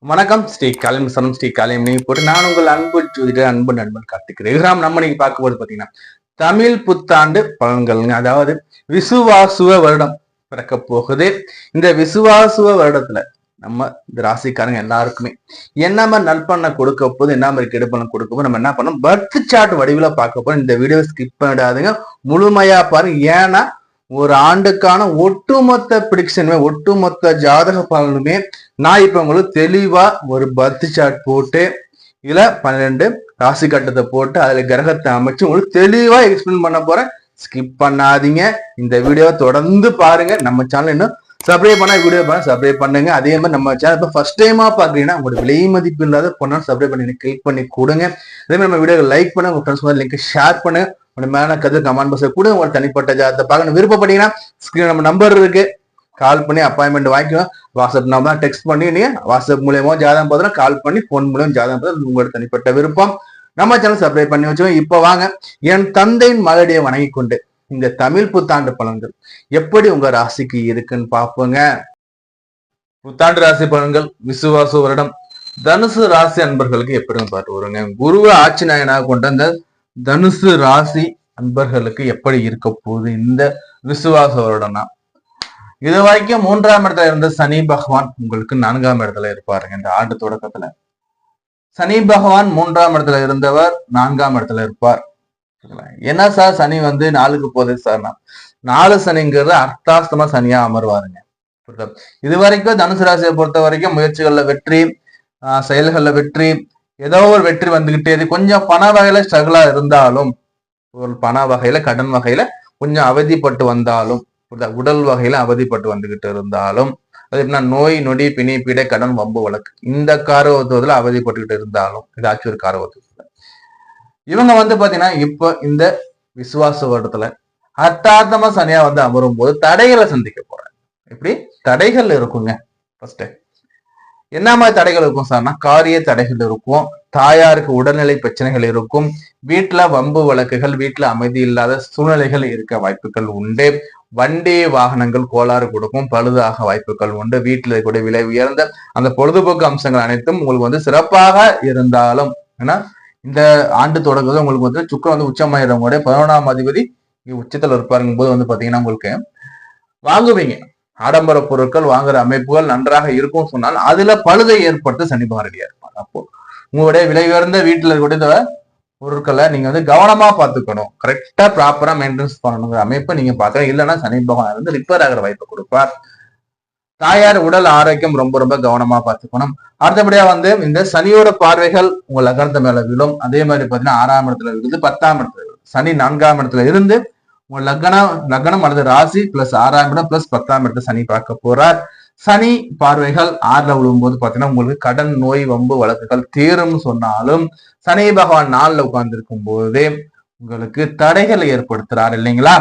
வணக்கம் ஸ்ரீ காலிம் சனம் ஸ்ரீ காலிம் போட்டு நான் உங்கள் அன்பு ஜோதிடர் அன்பு நண்பன் கார்த்திக் நம்ம இன்னைக்கு பார்க்க போது பாத்தீங்கன்னா தமிழ் புத்தாண்டு பலன்கள்ங்க. அதாவது விசுவாசுவ வருடம் பிறக்க போகுது. இந்த விசுவாசுவ வருடத்துல நம்ம இந்த ராசிக்காரங்க எல்லாருக்குமே என்ன மாதிரி நற்பண்ண கொடுக்க போது, என்ன மாதிரி கெடுப்பணம் கொடுக்க போது, நம்ம என்ன பண்ணோம் பர்த் சார்ட் வடிவுல பார்க்க போறோம். இந்த வீடியோ ஸ்கிப் பண்ணிடாதுங்க, முழுமையா பாருங்க. ஏன்னா ஒரு ஆண்டுக்கான ஒட்டுமொத்த பிரிடிக்ஷனுமே, ஒட்டுமொத்த ஜாதக பலனுமே நான் இப்ப உங்களுக்கு தெளிவா ஒரு பர்த் சார்ட் போட்டு இதுல 12 ராசி கட்டத்தை போட்டு அதுல கிரகத்தை அமைச்சு உங்களுக்கு தெளிவா எக்ஸ்பிளைன் பண்ண போறேன். ஸ்கிப் பண்ணாதீங்க, இந்த வீடியோவை தொடர்ந்து பாருங்க. நம்ம சேனல் இன்னும் சப்ஸ்கிரைப் பண்ணா வீடியோ பண்ண சப்ஸ்கிரைப் பண்ணுங்க. அதே மாதிரி நம்ம சேனல் இப்போ ஃபர்ஸ்ட் டைமா பாக்குறீங்கன்னா உங்களோட விலை மதிப்பு இல்லாத பொண்ணாலும் சப்ஸ்கிரைப் பண்ணி கிளிக் பண்ணி கொடுங்க. அதே மாதிரி நம்ம வீடியோ லைக் பண்ணுங்க, உங்க ஃப்ரெண்ட்ஸ் லிங்க் ஷேர் பண்ணுங்க. உங்க மேல கருத்து கமெண்ட் பாக்ஸ்ல கூட உங்களோட தனிப்பட்ட ஜாதகத்தை பார்க்கணும் விருப்பப்பட்டீங்கன்னா ஸ்கிரீன் நம்ம நம்பர் இருக்கு, கால் பண்ணி அப்பாயின்மெண்ட் வாங்கிக்கணும். வாட்ஸ்அப் நம்பர் டெக்ஸ்ட் பண்ணி நீங்க வாட்ஸ்அப் மூலியமா ஜாதகம் பார்த்தா கால் பண்ணி போன் மூலியம் ஜாதகம் பார்த்தா உங்களோட தனிப்பட்ட விருப்பம். நம்ம சேனல் சப்ஸ்கிரைப் பண்ணி வச்சுக்கோங்க. இப்ப வாங்க, என் தந்தையின் மகளடியை வணங்கி கொண்டு இந்த தமிழ் புத்தாண்டு பலன்கள் எப்படி உங்க ராசிக்கு இருக்குன்னு பார்ப்போங்க. புத்தாண்டு ராசி பலன்கள் விசுவாச வருடம் தனுசு ராசி அன்பர்களுக்கு எப்படி பார்த்து வருங்க. குருவை ஆட்சி நாயனாக கொண்ட அந்த தனுசு ராசி அன்பர்களுக்கு எப்படி இருக்க போகுது இந்த விசுவாச வருடம்னா, இது வரைக்கும் 3ஆம் இடத்துல இருந்த சனி பகவான் உங்களுக்கு 4ஆம் இடத்துல இருப்பாருங்க. இந்த ஆண்டு தொடக்கத்துல சனி பகவான் 3ஆம் இடத்துல இருந்தவர் 4ஆம் இடத்துல இருப்பார். என்ன சார் சனி வந்து 4க்கு போகுது சார்னா, 4 சனிங்கிறது அர்த்தாஸ்தமா சனியா அமர்வாருங்க. இது வரைக்கும் தனுசு ராசியை பொறுத்த வரைக்கும் முயற்சிகள்ல வெற்றி, செயல்கள்ல வெற்றி, ஏதோ ஒரு வெற்றி வந்துகிட்டே இது. கொஞ்சம் பண வகையில ஸ்ட்ரகிளா இருந்தாலும், ஒரு பண வகையில கடன் வகையில கொஞ்சம் அவதிப்பட்டு வந்தாலும், உடல் வகையில அவதிப்பட்டு வந்துகிட்டு இருந்தாலும், அது எப்படின்னா நோய் நொடி பிணி பீடை கடன் வம்பு வழக்கு இந்த காரவத்துவத்துல அவதிப்பட்டுக்கிட்டு இருந்தாலும், ஏதாச்சும் ஒரு காரவத்துவத்துல இவங்க வந்து பாத்தீங்கன்னா இப்ப இந்த விசுவாச வருடத்துல அர்த்தார்த்தமா சனியா வந்து அமரும் போது தடைகளை சந்திக்க போறாங்க. எப்படி தடைகள் இருக்குங்க? ஃபர்ஸ்ட் என்ன மாதிரி தடைகள் இருக்கும் சார்னா, காரிய தடைகள் இருக்கும், தாயாருக்கு உடல்நிலை பிரச்சனைகள் இருக்கும், வீட்டுல வம்பு வழக்குகள், வீட்டுல அமைதி இல்லாத சூழ்நிலைகள் இருக்க வாய்ப்புகள் உண்டு, வண்டி வாகனங்கள் கோளாறு கொடுக்கும், பழுதாக வாய்ப்புகள் உண்டு, வீட்டுல கூட விலை உயர்ந்த அந்த பொழுதுபோக்கு அம்சங்கள் அனைத்தும் உங்களுக்கு வந்து சிறப்பாக இருந்தாலும், ஏன்னா இந்த ஆண்டு தொடங்குவது உங்களுக்கு வந்து சுக்கிரன் வந்து உச்சமாயிரவங்களுடைய 11ஆம் அதிபதி உச்சத்துல இருப்பாருங்கும் போது வந்து பாத்தீங்கன்னா உங்களுக்கு வாங்குவீங்க, ஆடம்பர பொருட்கள் வாங்குற அமைப்புகள் நன்றாக இருக்கும் சொன்னால் அதுல பழுதை ஏற்படுத்த சனி பகவான் இருப்பாங்க. அப்போ உங்களுடைய விலை உயர்ந்த வீட்டுல இருக்கக்கூடிய பொருட்களை நீங்க வந்து கவனமா பார்த்துக்கணும், கரெக்டா ப்ராப்பரா மெயின்டெனன்ஸ் பண்ணணுங்கிற அமைப்பை நீங்க பார்க்கணும். இல்லைன்னா சனி பகவான் வந்து ரிப்பேர் ஆகிற வாய்ப்பை கொடுப்பார். தாயார் உடல் ஆரோக்கியம் ரொம்ப ரொம்ப கவனமா பார்த்துக்கணும். அடுத்தபடியா வந்து இந்த சனியோட பார்வைகள் உங்க லக்னத்து மேல விழும். அதே மாதிரி பாத்தீங்கன்னா 6ஆம் இடத்துல இருந்து 10ஆம் இடத்துல சனி 4ஆம் இடத்துல இருந்து உங்க லக்னம் அல்லது ராசி பிளஸ் 6ஆம் இடம் பிளஸ் 10ஆம் இடத்துல சனி பார்க்க போறார். சனி பார்வைகள் 6ல விழும்போது பாத்தீங்கன்னா உங்களுக்கு கடன் நோய் வம்பு வழக்குகள் தீரும் சொன்னாலும், சனி பகவான் 4ல உட்கார்ந்து இருக்கும் போதே உங்களுக்கு தடைகளை ஏற்படுத்துறாரு இல்லைங்களா.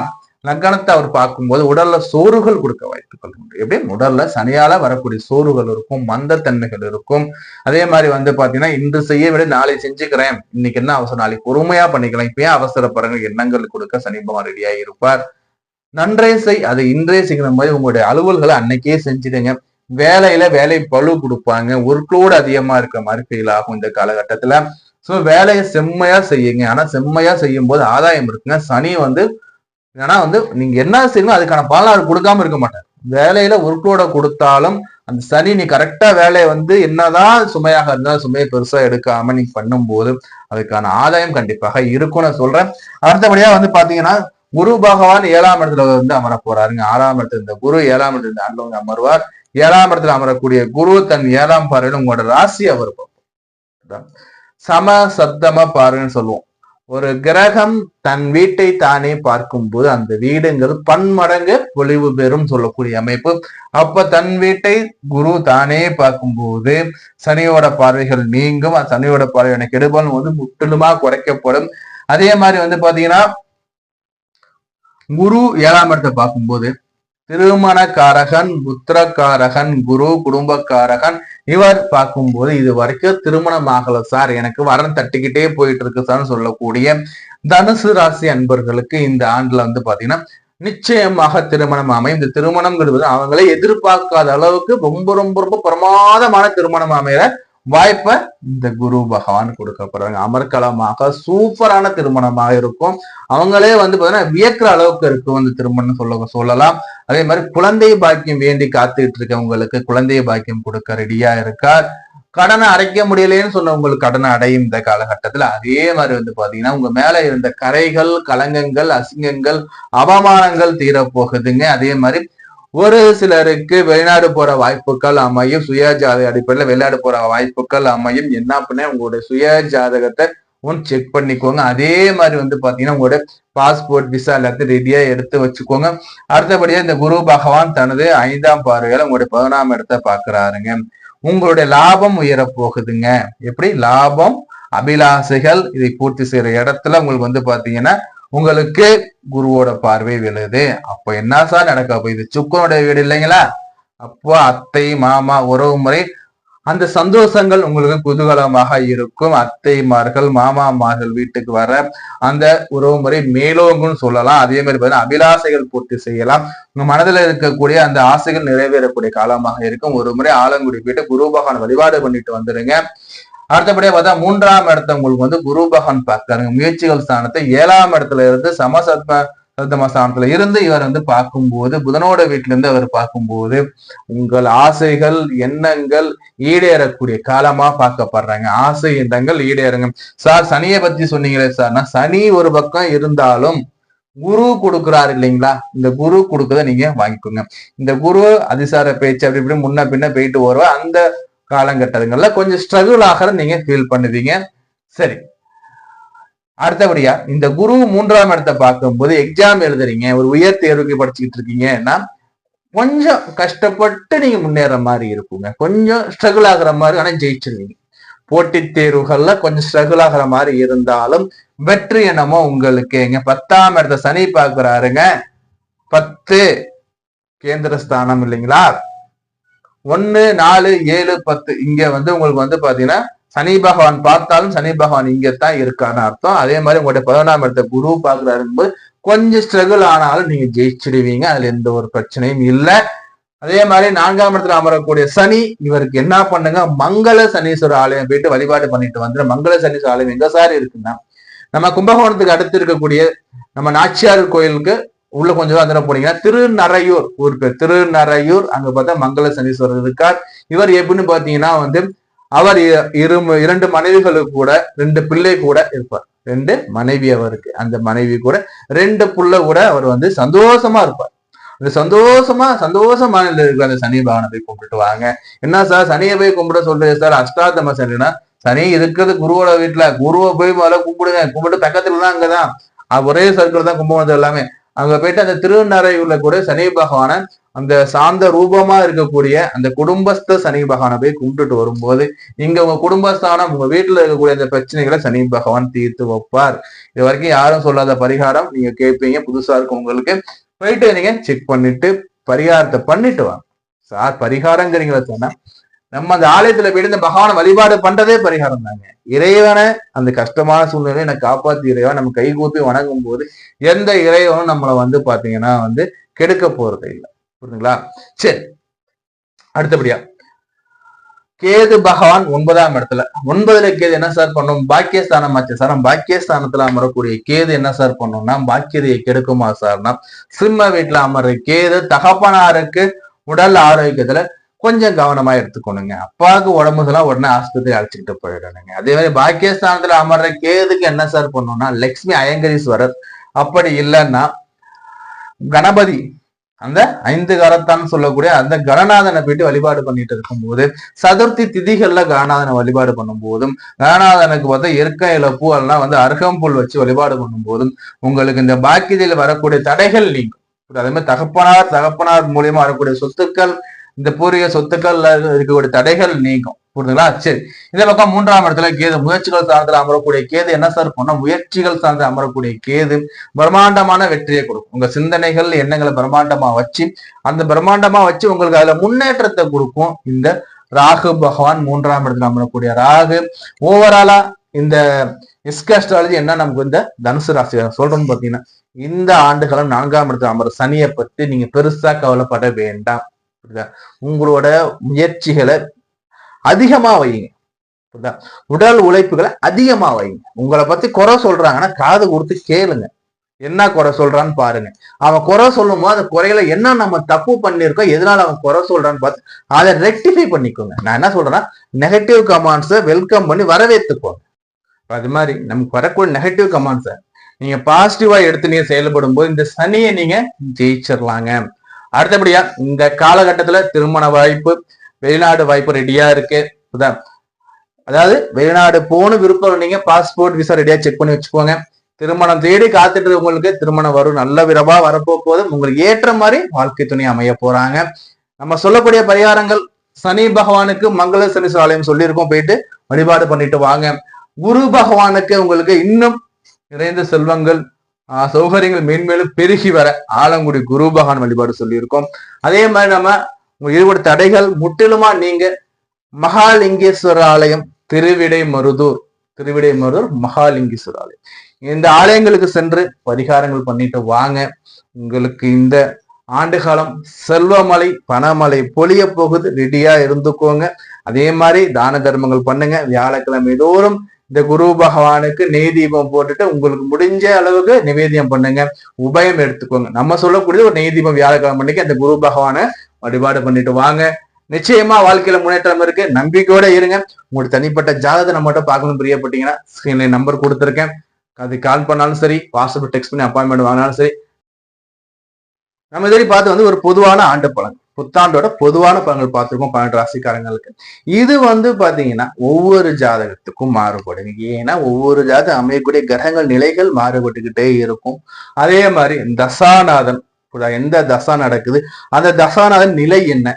லக்னத்தை அவர் பார்க்கும்போது உடல்ல சோறுகள் கொடுக்க வாய்ப்புகள் உண்டு. எப்படி உடல்ல சனியால வரக்கூடிய சோறுகள் இருக்கும், மந்தத்தன்மைகள் இருக்கும். அதே மாதிரி வந்து பாத்தீங்கன்னா இன்று செய்ய விட நாளை செஞ்சுக்கிறேன், இன்னைக்கு என்ன அவசரம் நாளைக்கு பொறுமையா பண்ணிக்கலாம், இப்பயே அவசரப்படுற எண்ணங்கள் கொடுக்க சனி பகவான் ரெடியா இருப்பார். நன்றே செய், அது இன்றே செய்கிற மாதிரி உங்களுடைய அலுவல்களை அன்னைக்கே செஞ்சுடுங்க. வேலையில வேலை பழு கொடுப்பாங்க, ஒர்க்லோடு அதிகமா இருக்க மாதிரி ஃபீல் ஆகும் இந்த காலகட்டத்துல. சோ வேலையை செம்மையா செய்யுங்க. ஆனா செம்மையா செய்யும் போது ஆதாயம் இருக்குங்க. சனி வந்து ஏன்னா வந்து நீங்க என்ன செய்யணும் அதுக்கான பலன் அவர் கொடுக்காம இருக்க மாட்டார். வேலையில ஒர்க்லோட கொடுத்தாலும் அந்த சனி நீ கரெக்டா வேலையை வந்து என்னதான் சுமையாக இருந்தாலும் சுமையை பெருசா எடுக்காம நீங்க பண்ணும்போது அதுக்கான ஆதாயம் கண்டிப்பாக இருக்கும்னு சொல்றேன். அடுத்தபடியா வந்து பாத்தீங்கன்னா குரு பகவான் 7ஆம் இடத்துல வந்து அமர போறாருங்க. 6ஆம் இடத்துல இந்த குரு 7ஆம் இடத்துல ஆண்டுல வந்து அமர்வார். 7ஆம் இடத்துல அமரக்கூடிய குரு தன் 7ஆம் பார்வையில உங்களோட ராசி அவர் சம சப்தம பார்வைன்னு சொல்லுவோம். ஒரு கிரகம் தன் வீட்டை தானே பார்க்கும் போது அந்த வீடுங்கிறது பன்மடங்கு பொலிவு பெறும் சொல்லக்கூடிய அமைப்பு. அப்ப தன் வீட்டை குரு தானே பார்க்கும்போது சனியோட பார்வைகள் நீங்கும். சனியோட பார்வை கெடுபலன் வந்து முற்றிலுமா குறைக்கப்படும். அதே மாதிரி வந்து பாத்தீங்கன்னா குரு 7ஆம் இடத்தை பார்க்கும்போது திருமணக்காரகன், புத்திரக்காரகன், குரு குடும்பக்காரகன் இவர் பார்க்கும்போது இது வரைக்கும் திருமணம் ஆகல சார், எனக்கு வரன் தட்டிக்கிட்டே போயிட்டு இருக்கு சார்னு சொல்லக்கூடிய தனுசு ராசி அன்பர்களுக்கு இந்த ஆண்டுல வந்து பாத்தீங்கன்னா நிச்சயமாக திருமணம் அமையும். இந்த திருமணம்ங்கிறது அவங்களே எதிர்பார்க்காத அளவுக்கு ரொம்ப ரொம்ப ரொம்ப பிரமாதமான திருமணம் அமைகிற வாய்ப்பை இந்த குரு பகவான் கொடுக்கப்படுறாங்க. அமர்கலமாக சூப்பரான திருமணமாக இருக்கும். அவங்களே வந்து பாத்தீங்கன்னா வியக்கிற அளவுக்கு இருக்கும் இந்த திருமணம் சொல்லலாம். அதே மாதிரி குழந்தை பாக்கியம் வேண்டி காத்துக்கிட்டு இருக்கவங்களுக்கு குழந்தை பாக்கியம் கொடுக்க ரெடியா இருக்கா. கடனை அடைக்க முடியலன்னு சொன்ன உங்களுக்கு கடனை அடையும் இந்த காலகட்டத்துல. அதே மாதிரி வந்து பாத்தீங்கன்னா உங்க மேல இருந்த கரைகள், களங்கங்கள், அசிங்கங்கள், அவமானங்கள் தீரப்போகுதுங்க. அதே மாதிரி ஒரு சிலருக்கு வெளிநாடு போற வாய்ப்புகள் அமையும். சுய ஜாதக அடிப்படையில வெளிநாடு போற வாய்ப்புகள் அமையும். என்ன பண்ண உங்களுடைய சுய ஜாதகத்தை செக் பண்ணிக்கோங்க. அதே மாதிரி வந்து பாத்தீங்கன்னா உங்களோட பாஸ்போர்ட், விசா எல்லாத்தையும் ரெடியா எடுத்து வச்சுக்கோங்க. அடுத்தபடியா இந்த குரு பகவான் தனது 5ஆம் பார்வையில உங்களுடைய 11ஆம் இடத்தை பாக்குறாருங்க. உங்களுடைய லாபம் உயர போகுதுங்க. எப்படி லாபம், அபிலாசைகள் இதை பூர்த்தி செய்யற இடத்துல உங்களுக்கு வந்து பாத்தீங்கன்னா உங்களுக்கு குருவோட பார்வை விழுது. அப்போ என்ன சார் நடக்க போகுது? சுக்கரனுடைய வீடு இல்லைங்களா? அப்போ அத்தை, மாமா, உறவு முறை அந்த சந்தோஷங்கள் உங்களுக்கு குதூகலமாக இருக்கும். அத்தைமார்கள், மாமாமார்கள் வீட்டுக்கு வர அந்த உறவு முறை மேலோங்குன்னு சொல்லலாம். அதே மாதிரி பார்த்தீங்கன்னா அபிலாசைகள் பூர்த்தி செய்யலாம். உங்க மனதில் இருக்கக்கூடிய அந்த ஆசைகள் நிறைவேறக்கூடிய காலமாக இருக்கும். ஒரு முறை ஆலங்குடி போயிட்டு குரு பகவான் வழிபாடு பண்ணிட்டு வந்துடுங்க. அடுத்தபடியா பார்த்தா 3ஆம் இடத்தை உங்களுக்கு வந்து குரு பகவான் பார்க்கறாங்க. முயற்சிகள் ஸ்தானத்தை 7ஆம் இடத்துல இருந்து சப்தமஸ்தானத்துல இருந்து இவர் வந்து பார்க்கும்போது, புதனோட வீட்டுல இருந்து அவர் பார்க்கும்போது உங்கள் ஆசைகள், எண்ணங்கள் ஈடேறக்கூடிய காலமா பார்க்கப்படுறாங்க. ஆசை எண்ணங்கள் ஈடேறுங்க. சார் சனியை பத்தி சொன்னீங்களே சார்னா, சனி ஒரு பக்கம் இருந்தாலும் குரு கொடுக்குறாரு இல்லைங்களா? இந்த குரு கொடுக்கறத நீங்க வாங்கிக்கோங்க. இந்த குரு அதிசார பேச்சு அப்படி இப்படி முன்ன பின்ன போயிட்டு வருவா. அந்த காலகட்டங்கள்ல கொஞ்சம் ஸ்ட்ரகிள் ஆகிற நீங்க ஃபீல் பண்ணுவீங்க. சரி, அடுத்தபடியா இந்த குரு 3ஆம் இடத்தை பார்க்கும்போது எக்ஸாம் எழுதுறீங்க, ஒரு உயர் தேர்வுக்கு படிச்சுக்கிட்டு இருக்கீங்கன்னா கொஞ்சம் கஷ்டப்பட்டு நீங்க முன்னேற மாதிரி இருக்குங்க. கொஞ்சம் ஸ்ட்ரகிள் ஆகுற மாதிரி, ஆனா ஜெயிச்சிருவீங்க. போட்டித் தேர்வுகள்ல கொஞ்சம் ஸ்ட்ரகிள் ஆகுற மாதிரி இருந்தாலும் வெற்றி என்னமோ உங்களுக்கு. 10ஆம் இடத்தை சனி பார்க்கிறாருங்க. 10 கேந்திர ஸ்தானம் இல்லைங்களா? 1, 4, 7, 10 இங்க வந்து உங்களுக்கு வந்து பாத்தீங்கன்னா சனி பகவான் பார்த்தாலும் சனி பகவான் இங்கத்தான் இருக்கான்னு அர்த்தம். அதே மாதிரி உங்களுடைய 11ஆம் இடத்தை குரு பாக்குறாருக்கும் போது கொஞ்சம் ஸ்ட்ரகிள் ஆனாலும் நீங்க ஜெயிச்சிடுவீங்க. அதுல எந்த ஒரு பிரச்சனையும் இல்லை. அதே மாதிரி 4ஆம் இடத்துல அமரக்கூடிய சனி, இவருக்கு என்ன பண்ணுங்க, மங்கள சனீஸ்வரர் ஆலயம் போயிட்டு வழிபாடு பண்ணிட்டு வந்துடும். மங்கள சனீஸ்வரர் ஆலயம் எங்க சார் இருக்குன்னா, நம்ம கும்பகோணத்துக்கு அடுத்து இருக்கக்கூடிய நம்ம நாச்சியார் கோயிலுக்கு உள்ள கொஞ்சம் தூரம் போனீங்கன்னா திருநறையூர் ஊர் பேர், திருநறையூர். அங்க பார்த்தா மங்கள சனீஸ்வரர் இருக்கார். இவர் எப்படின்னு பாத்தீங்கன்னா வந்து அவர் 2 மனைவிகளுக்கு கூட 2 பிள்ளை கூட இருப்பார். 2 மனைவி அவருக்கு, அந்த மனைவி கூட 2 புள்ள கூட அவர் வந்து சந்தோஷமா இருப்பார். அந்த சந்தோஷமான இருக்கிற அந்த சனி பகவானை போய் கும்பிட்டு வாங்க. என்ன சார் சனியை போய் கும்பிட சொல்றேன் சார்? அஷ்டாதம சனினா சனி இருக்கிறது குருவோட வீட்டுல, குருவை போய் முதல்ல கும்பிடுங்க. கும்பிட்டு பக்கத்துலதான் அங்கதான் ஒரே சர்க்கிள் தான் கும்பகோணம் எல்லாமே. அங்க போயிட்டு அந்த திருநறையூர்ல கூட சனி பகவான அந்த சாந்த ரூபமா இருக்கக்கூடிய அந்த குடும்பஸ்த சனி பகவானை போய் கும்பிட்டுட்டு வரும்போது இங்க உங்க குடும்பஸ்தானம், உங்க வீட்டுல இருக்கக்கூடிய அந்த பிரச்சனைகளை சனி பகவான் தீர்த்து வைப்பார். இது வரைக்கும் யாரும் சொல்லாத பரிகாரம் நீங்க கேட்பீங்க, புதுசா இருக்கும் உங்களுக்கு. போயிட்டு நீங்க செக் பண்ணிட்டு பரிகாரத்தை பண்ணிட்டு வாங்க. சார் பரிகாரங்கிறீங்களா சொன்னா, நம்ம அந்த ஆலயத்துல போயிட்டு இந்த பகவானை வழிபாடு பண்றதே பரிகாரம் தாங்க. இறைவனை அந்த கஷ்டமான சூழ்நிலையை எனக்கு காப்பாத்தி இறைவன் நம்ம கை கூப்பி வணங்கும் போது எந்த இறைவனும் நம்மளை வந்து பாத்தீங்கன்னா வந்து கெடுக்க போறது இல்லை. புரியுதுங்களா? சரி, அடுத்தபடியா கேது பகவான் 9ஆம் இடத்துல. 9ல கேது என்ன சார் பண்ணும்? பாக்கியஸ்தானம் ஆச்சு சார். பாக்கியஸ்தானத்துல அமரக்கூடிய கேது என்ன சார் பண்ணும்னா பாக்கியதையை கெடுக்குமா சார்னா, சிம்ம வீட்டுல அமர்ற கேது தகப்பனாருக்கு உடல் ஆரோக்கியத்துல கொஞ்சம் கவனமா எடுத்துக்கணுங்க. அப்பாவுக்கு உடம்புலாம் உடனே ஆஸ்பத்திரி அழைச்சிக்கிட்டு போயிடணுங்க. அதே மாதிரி பாக்கியஸ்தானத்துல அமர்ற கேதுக்கு என்ன சார் பண்ணணும்னா லட்சுமி அயங்கரீஸ்வரர், அப்படி இல்லைன்னா கணபதி, அந்த 5 கரத்தான்னு சொல்லக்கூடிய அந்த கணநாதனை போயிட்டு வழிபாடு பண்ணிட்டு இருக்கும் போது, சதுர்த்தி திதிகள்ல கணநாதனை வழிபாடு பண்ணும் போதும், கணநாதனுக்கு பார்த்தா எருக்க இழப்பு எல்லாம் வந்து அருகம்புல் வச்சு வழிபாடு பண்ணும் போதும் உங்களுக்கு இந்த பாக்கியத்தில் வரக்கூடிய தடைகள் நீங்கும். அதே மாதிரி தகப்பனார் மூலியமா வரக்கூடிய சொத்துக்கள், இந்த பூர்வீக சொத்துக்கள்ல இருக்கக்கூடிய தடைகள் நீங்கும். புரியுதுங்களா? சரி, இந்த பக்கம் 3ஆம் இடத்துல கேது, முயற்சிகள் சார்ந்த அமரக்கூடிய கேது என்ன சார் பண்ணா, முயற்சிகள் சார்ந்த அமரக்கூடிய கேது பிரம்மாண்டமான வெற்றியை கொடுக்கும். உங்க சிந்தனைகள், எண்ணங்களை பிரம்மாண்டமா வச்சு உங்களுக்கு அதுல முன்னேற்றத்தை கொடுக்கும். இந்த ராகு பகவான் 3ஆம் இடத்துல அமரக்கூடிய ராகு ஓவராலா இந்த எஸ்காஸ்ட்ராலஜி என்ன நமக்கு இந்த தனுசு ராசி சொல்றோம்னு பாத்தீங்கன்னா, இந்த ஆண்டுகளும் 4ஆம் இடத்துல அமர சனியை பத்தி நீங்க பெருசா கவலைப்பட வேண்டாம். உங்களோட முயற்சிகளை அதிகமா வைங்க. உடல் உழைப்புகளை அதிகமா வைங்க. உங்களை பத்தி குறை சொல்றாங்கன்னா காது கொடுத்து கேளுங்க. என்ன குறை சொல்றான்னு பாருங்க. அவன் குறை சொல்லும் போது அந்த குறையில என்ன நம்ம தப்பு பண்ணிருக்கோம், எதனால அவன் குறை சொல்றான்னு பார்த்து அதை ரெக்டிஃபை பண்ணிக்கோங்க. நான் என்ன சொல்றேன்னா, நெகட்டிவ் கமெண்ட்ஸை வெல்கம் பண்ணி வரவேற்றுக்கோங்க. அது மாதிரி நமக்கு வரக்கூடிய நெகட்டிவ் கமெண்ட்ஸை நீங்க பாசிட்டிவா எடுத்து நீங்க செயல்படும் போது இந்த சனியை நீங்க ஜெயிச்சிடலாங்க. அடுத்தபடியா இந்த காலகட்டத்துல திருமண வாய்ப்பு, வெளிநாடு வாய்ப்பு ரெடியா இருக்கு. அதாவது வெளிநாடு போன விருப்பம் நீங்க பாஸ்போர்ட் விசா ரெடியா செக் பண்ணி வச்சுக்கோங்க. திருமணம் தேடி காத்துட்டு உங்களுக்கு திருமணம் வரும், நல்ல விரவா வரப்போகுது. உங்களுக்கு ஏற்ற மாதிரி வாழ்க்கை துணை அமைய போறாங்க. நம்ம சொல்லக்கூடிய பரிகாரங்கள், சனி பகவானுக்கு மங்கள சனீஸ்வரர் ஆலயம் சொல்லியிருக்கோம், போயிட்டு வழிபாடு பண்ணிட்டு வாங்க. குரு பகவானுக்கு உங்களுக்கு இன்னும் நிறைந்த செல்வங்கள் சௌகரியங்கள் மேன்மேலும் பெருகி வர ஆலங்குடி குரு பகவான் வழிபாடு சொல்லியிருக்கோம். அதே மாதிரி நம்ம இருபது தடைகள் முற்றிலுமா நீங்க மகாலிங்கேஸ்வரர் ஆலயம் திருவிடைமருதூர் மகாலிங்கேஸ்வரர் ஆலயம், இந்த ஆலயங்களுக்கு சென்று பரிகாரங்கள் பண்ணிட்டு வாங்க. உங்களுக்கு இந்த ஆண்டு காலம் செல்வமலை பணமலை பொழிய போகுது, ரெடியா இருந்துக்கோங்க. அதே மாதிரி தான தர்மங்கள் பண்ணுங்க. வியாழக்கிழமை தோறும் இந்த குரு பகவானுக்கு நெய் தீபம் போட்டுட்டு உங்களுக்கு முடிஞ்ச அளவுக்கு நிவேதியம் பண்ணுங்க. உபயம் எடுத்துக்கோங்க. நம்ம சொல்லக்கூடிய ஒரு நெய் தீபம் வியாழக்கிழமை பண்ணிக்கு அந்த குரு பகவானை வழிபாடு பண்ணிட்டு வாங்க. நிச்சயமா வாழ்க்கையில முன்னேற்றம் இருக்கு. நம்பிக்கையோட இருங்க. உங்களுக்கு தனிப்பட்ட ஜாதகத்தை நம்மகிட்ட பார்க்கணும் பிரியப்பட்டீங்கன்னா ஸ்கிரீன்ல நம்பர் கொடுத்துருக்கேன். அது கால் பண்ணாலும் சரி, வாட்ஸ்அப் டெக்ஸ்ட் பண்ணி அப்பாயின்மெண்ட் வாங்கினாலும் சரி. நம்ம இதே பார்த்து ஒரு பொதுவான ஆண்டு பலன், புத்தாண்டோட பொதுவான பலன்கள் பார்த்துருக்கோம் 12 ராசிக்காரங்களுக்கு. இது பாத்தீங்கன்னா ஒவ்வொரு ஜாதகத்துக்கும் மாறுபடும். ஏன்னா ஒவ்வொரு ஜாதகம் அமையக்கூடிய கிரகங்கள் நிலைகள் மாறுபட்டுக்கிட்டே இருக்கும். அதே மாதிரி தசாநாதன் எந்த தசா நடக்குது, அந்த தசாநாதன் நிலை என்ன,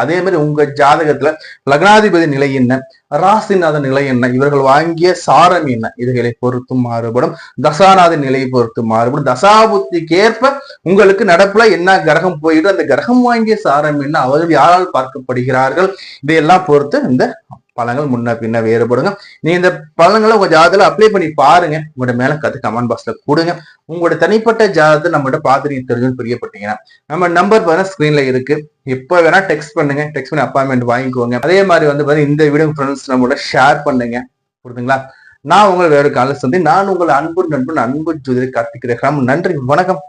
அதே மாதிரி உங்க ஜாதகத்துல லக்னாதிபதி நிலை என்ன, ராசிநாதன் நிலை என்ன, இவர்கள் வாங்கிய சாரம் என்ன, இதுகளை பொறுத்து மாறுபடும். தசாநாதன் நிலையை பொறுத்து மாறுபடும். தசாபுத்திக்கு ஏற்ப உங்களுக்கு நடப்புல என்ன கிரகம் போயிடும், அந்த கிரகம் வாங்கிய சாரம் என்ன, அவர்கள் யாரால் பார்க்கப்படுகிறார்கள், இதையெல்லாம் பொறுத்து இந்த பலன்கள் முன்ன பின்ன வேறுபடுங்க. நீ இந்த பலன்களை உங்க ஜாதகத்துல அப்ளை பண்ணி பாருங்க. உங்களோட மேல கத்து கமெண்ட் பாக்ஸ்ல கொடுங்க. உங்களோட தனிப்பட்ட ஜாதகத்தை நம்மகிட்ட பார்த்து நீங்க தெரிஞ்சுன்னு பிரியப்பட்டீங்கன்னா நம்ம நம்பர் பாத்தீங்கன்னா ஸ்கிரீன்ல இருக்கு. எப்ப வேணா டெக்ஸ்ட் பண்ணுங்க. டெக்ஸ்ட் பண்ணி அப்பாயின்மெண்ட் வாங்கிக்கோங்க. அதே மாதிரி பாத்தீங்கன்னா இந்த வீடியோ ஃப்ரெண்ட்ஸ் நம்மளோட ஷேர் பண்ணுங்க. புரியுதுங்களா? நான் உங்களை வேறு கால சந்தி. நான் உங்கள் அன்பு நண்பன் அன்பு ஜோதிடர் கார்த்திக் ரேகாம். நன்றி, வணக்கம்.